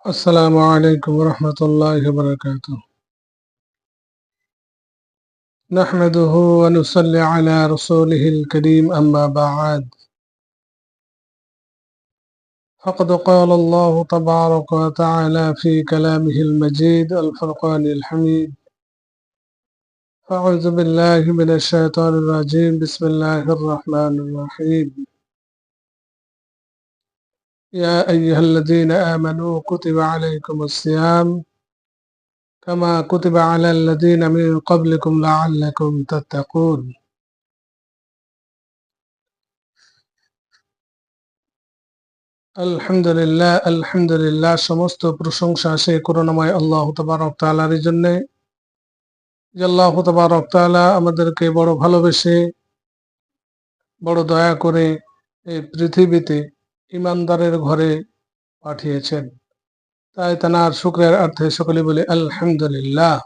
السلام عليكم ورحمة الله وبركاته. نحمده ونصلي على رسوله الكريم أما بعد فقد قال الله تبارك وتعالى في كلامه المجيد الفرقان الحميد. أعوذ بالله من الشيطان الرجيم. بسم الله الرحمن الرحيم. يا أيها الذين آمنوا كتب عليكم الصيام كما كتب على الذين من قبلكم لعلكم تتقون. আলহামদুলিল্লাহ আলহামদুলিল্লাহ, সমস্ত প্রশংসা সেই করুণাময় আল্লাহ তাবারক তাআলার জন্য, যে আল্লাহ তাবারক তাআলা আমাদেরকে বড় ভালোবেসে বড় দয়া করে এই পৃথিবীতে ইমানদারের ঘরে পাঠিয়েছেন। তাই তার শুকরিয়ার অর্থে সকলে বলে আলহামদুলিল্লাহ।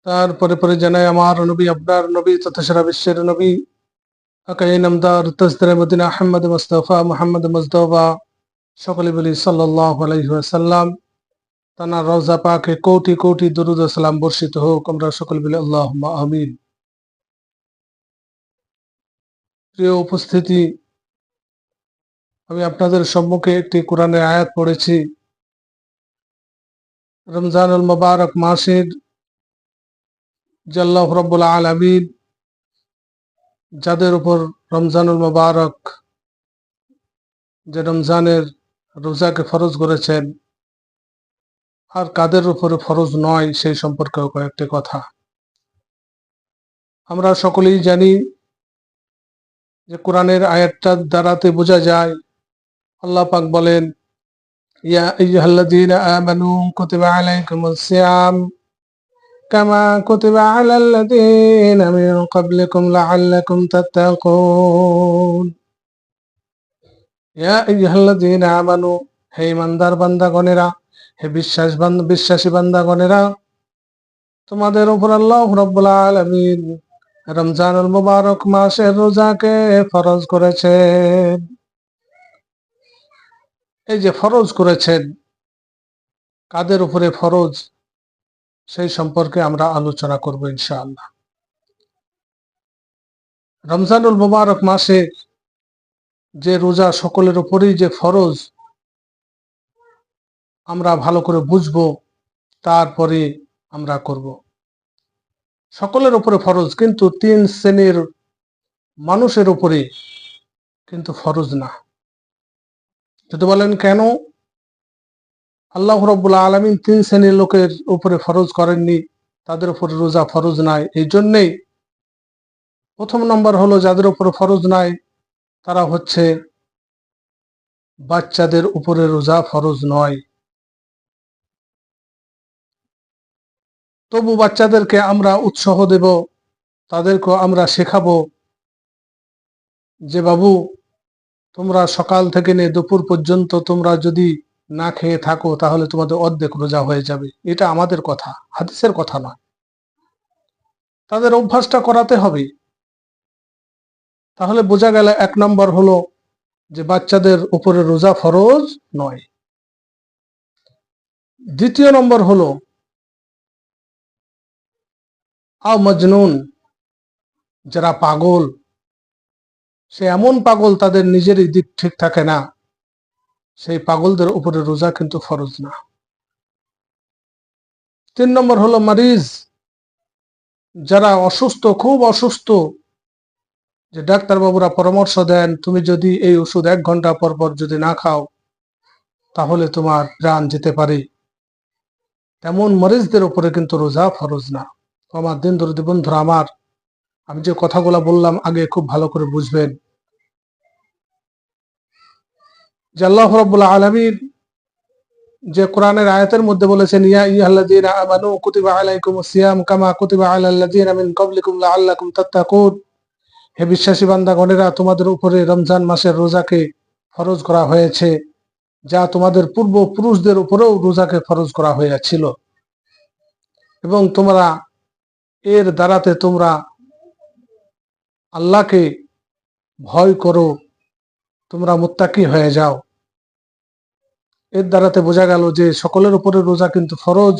তারপরে পরে জানাই আমার নবী, আপনার নবী তথা সারা বিশ্বের নবী আকাই নামদার তাজদারে মদিনা আহমদ মুস্তাফা মুহাম্মদ মুজতবা, সকলে বলি সাল্লাল্লাহু আলাইহি ওয়াসাল্লাম। তার রওজা পাকে কোটি কোটি দরুদ ও সালাম বর্ষিত হোক। আমরা সকলে বলি আল্লাহুম্মা আমিন। প্রিয় উপস্থিতি, আমি আপনাদের সম্মুখে একটি কোরআনের আয়াত পড়েছি। রমজানুল মুবারক মাসের যে আল্লাহ রাব্বুল আলামিন যাদের উপর রমজানুল মুবারক, যে রমজানের রোজাকে ফরজ করেছেন, আর কাদের উপরে ফরজ নয় সেই সম্পর্কেও কয়েকটি কথা। আমরা সকলেই জানি যে কোরআনের আয়াতটার দ্বারাতে বোঝা যায়, আল্লাহ পাক বলেন, ইয়া আইয়ুহাল্লাযীনা আমানু কুতিবা আলাইকুমুস সিয়াম কামা কুতিবা আলাল্লাযীনা মিন ক্বাবলিকুম লাআল্লাকুম তাত্তাকুন। ইয়া আইয়ুহাল্লাযীনা আমানু, হে ইমানদার বান্দাগণেরা, হে বিশ্বাসী বান্দাগণেরা, তোমাদের উপর আল্লাহ রাব্বুল আলামিন রমজানুল মুবারক মাসের রোজাকে ফরজ করেছেন। এই যে ফরজ করেছেন, কাদের উপরে ফরজ সেই সম্পর্কে আমরা আলোচনা করব ইনশাআল্লাহ। রমজানুল মুবারক মাসে যে রোজা সকলের উপরেই যে ফরজ, আমরা ভালো করে বুঝবো, তারপরে আমরা করব। সকলের উপরে ফরজ, কিন্তু 3 শ্রেণীর মানুষের উপরে কিন্তু ফরজ না। যদি বলেন কেন? আল্লাহ রাব্বুল আলামিন 3 শ্রেণীর লোকের উপরে ফরজ করেননি, তাদের উপরে রোজা ফরজ নাই। এই জন্যেই প্রথম নম্বর হলো, যাদের উপরে ফরজ নাই তারা হচ্ছে বাচ্চাদের উপরে রোজা ফরজ নয়। তবু বাচ্চাদেরকে আমরা উৎসাহ দেব, তাদেরকে আমরা শেখাবো যে বাবু, তোমরা সকাল থেকে নিয়ে দুপুর পর্যন্ত তোমরা যদি না খেয়ে থাকো তাহলে তোমাদের অর্ধেক রোজা হয়ে যাবে। এটা আমাদের কথা, হাদিসের কথা নয়। তাদের অভ্যাসটা করাতে হবে। তাহলে বোঝা গেল 1 নম্বর হলো যে বাচ্চাদের উপরে রোজা ফরজ নয়। দ্বিতীয় নম্বর হলো আও মজনুন, যারা পাগল, সে এমন পাগল তাদের নিজেরই দিক ঠিক থাকে না, সেই পাগলদের উপরে রোজা কিন্তু ফরজ না। 3 নম্বর হলো মারিজ, যারা অসুস্থ, খুব অসুস্থ, যে ডাক্তারবাবুরা পরামর্শ দেন তুমি যদি এই ওষুধ 1 ঘন্টা পর পর যদি না খাও তাহলে তোমার প্রাণ যেতে পারে, তেমন মরিজদের উপরে কিন্তু রোজা ফরজ না। আমার দিন দরদি বন্ধুরা আমার, আমি যে কথাগুলো বললাম আগে খুব ভালো করে বুঝবেন যে আল্লাহ রাব্বুল আলামিন যে কোরআনের আয়াতের মধ্যে বলেছেন, ইয়া আইয়ুহাল্লাযীনা আমানু কুতিবা আলাইকুমুস সিয়াম কামা কুতিবা আলাল্লাযীনা মিন ক্বাবলিকুম লাআল্লাকুম তাত্তাকুন। হে বিশ্বাসী বান্দাগণেরা, তোমাদের উপরে রমজান মাসের রোজাকে ফরজ করা হয়েছে, যা তোমাদের পূর্বপুরুষদের উপরেও রোজাকে ফরজ করা হয়েছিল, এবং তোমরা এর দ্বারাতে তোমরা আল্লাহকে ভয় করো, তোমরা মুত্তাকি হয়ে যাও। এর দ্বারাতে বোঝা গেল যে সকলের উপরে রোজা কিন্তু ফরজ,